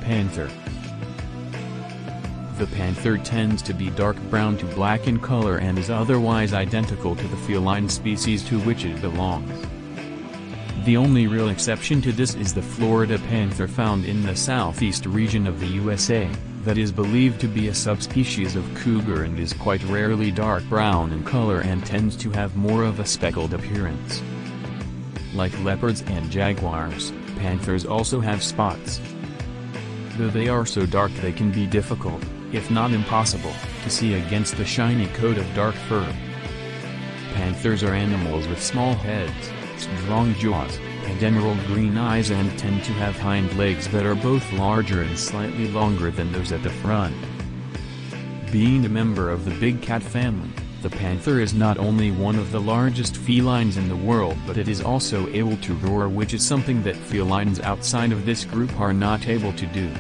panther. The panther tends to be dark brown to black in color and is otherwise identical to the feline species to which it belongs. The only real exception to this is the Florida panther found in the southeast region of the USA, that is believed to be a subspecies of cougar and is quite rarely dark brown in color and tends to have more of a speckled appearance. Like leopards and jaguars, panthers also have spots. Though they are so dark they can be difficult, if not impossible, to see against the shiny coat of dark fur. Panthers are animals with small heads, strong jaws, and emerald green eyes and tend to have hind legs that are both larger and slightly longer than those at the front. Being a member of the big cat family, the panther is not only one of the largest felines in the world but it is also able to roar, which is something that felines outside of this group are not able to do.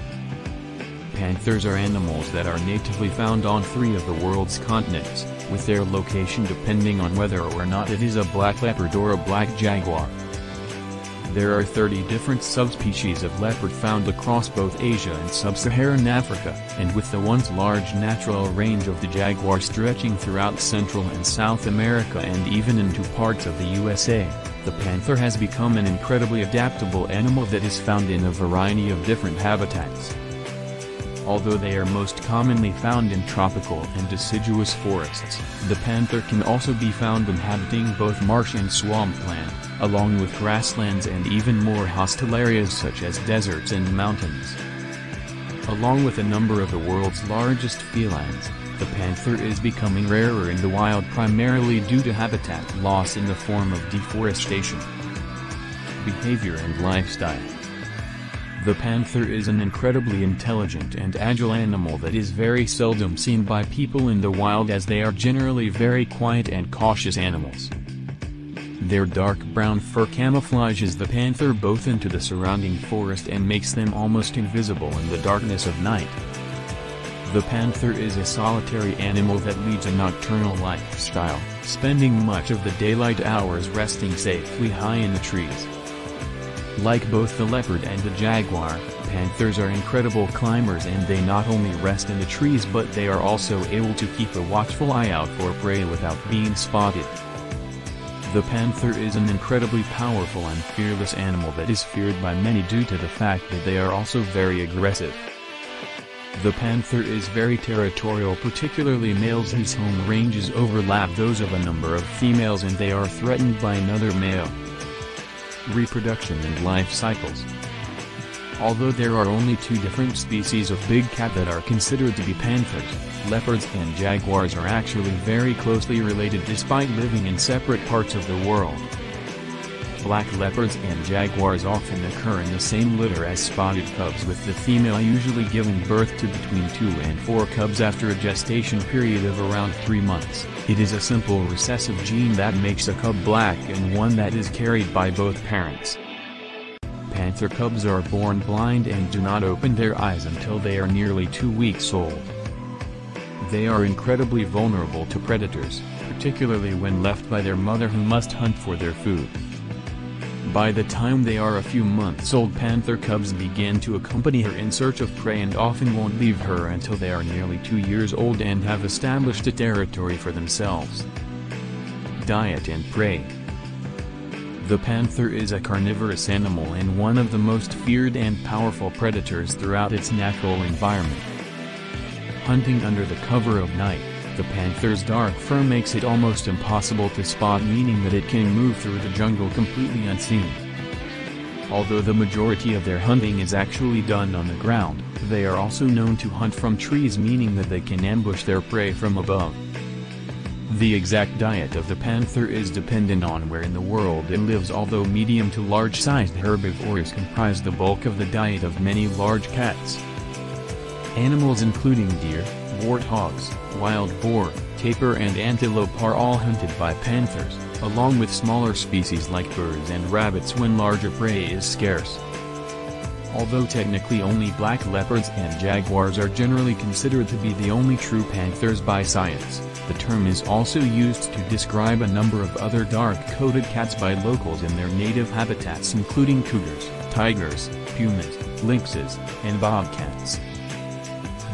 Panthers are animals that are natively found on 3 of the world's continents, with their location depending on whether or not it is a black leopard or a black jaguar. There are 30 different subspecies of leopard found across both Asia and sub-Saharan Africa, and with the once large natural range of the jaguar stretching throughout Central and South America and even into parts of the USA, the panther has become an incredibly adaptable animal that is found in a variety of different habitats. Although they are most commonly found in tropical and deciduous forests, the panther can also be found inhabiting both marsh and swampland, along with grasslands and even more hostile areas such as deserts and mountains. Along with a number of the world's largest felines, the panther is becoming rarer in the wild primarily due to habitat loss in the form of deforestation. Behavior and lifestyle. The panther is an incredibly intelligent and agile animal that is very seldom seen by people in the wild as they are generally very quiet and cautious animals. Their dark brown fur camouflages the panther both into the surrounding forest and makes them almost invisible in the darkness of night. The panther is a solitary animal that leads a nocturnal lifestyle, spending much of the daylight hours resting safely high in the trees. Like both the leopard and the jaguar, panthers are incredible climbers and they not only rest in the trees but they are also able to keep a watchful eye out for prey without being spotted. The panther is an incredibly powerful and fearless animal that is feared by many due to the fact that they are also very aggressive. The panther is very territorial, particularly males whose home ranges overlap those of a number of females and they are threatened by another male. Reproduction and life cycles. Although there are only 2 different species of big cat that are considered to be panthers, leopards and jaguars are actually very closely related despite living in separate parts of the world. Black leopards and jaguars often occur in the same litter as spotted cubs, with the female usually giving birth to between 2 and 4 cubs after a gestation period of around 3 months. It is a simple recessive gene that makes a cub black and one that is carried by both parents. Panther cubs are born blind and do not open their eyes until they are nearly 2 weeks old. They are incredibly vulnerable to predators, particularly when left by their mother who must hunt for their food. By the time they are a few months old, panther cubs begin to accompany her in search of prey and often won't leave her until they are nearly 2 years old and have established a territory for themselves. Diet and prey. The panther is a carnivorous animal and one of the most feared and powerful predators throughout its natural environment. Hunting under the cover of night, the panther's dark fur makes it almost impossible to spot, meaning that it can move through the jungle completely unseen. Although the majority of their hunting is actually done on the ground, they are also known to hunt from trees, meaning that they can ambush their prey from above. The exact diet of the panther is dependent on where in the world it lives, although medium to large-sized herbivores comprise the bulk of the diet of many large cats. Animals including deer, warthogs, wild boar, tapir and antelope are all hunted by panthers, along with smaller species like birds and rabbits when larger prey is scarce. Although technically only black leopards and jaguars are generally considered to be the only true panthers by science, the term is also used to describe a number of other dark-coated cats by locals in their native habitats including cougars, tigers, pumas, lynxes, and bobcats.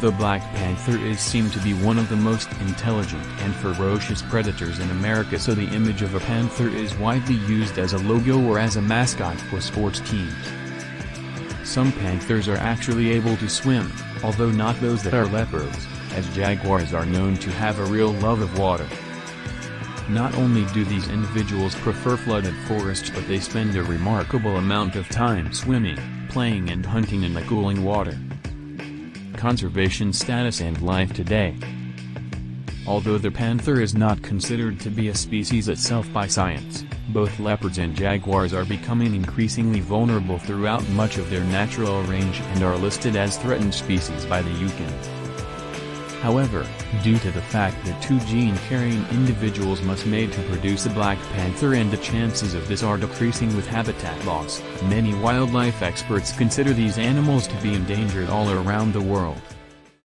The black panther is seen to be one of the most intelligent and ferocious predators in America, so the image of a panther is widely used as a logo or as a mascot for sports teams. Some panthers are actually able to swim, although not those that are leopards, as jaguars are known to have a real love of water. Not only do these individuals prefer flooded forests, but they spend a remarkable amount of time swimming, playing and hunting in the cooling water. Conservation status and life today. Although the panther is not considered to be a species itself by science, both leopards and jaguars are becoming increasingly vulnerable throughout much of their natural range and are listed as threatened species by the UN. However, due to the fact that two gene-carrying individuals must mate to produce a black panther and the chances of this are decreasing with habitat loss, many wildlife experts consider these animals to be endangered all around the world.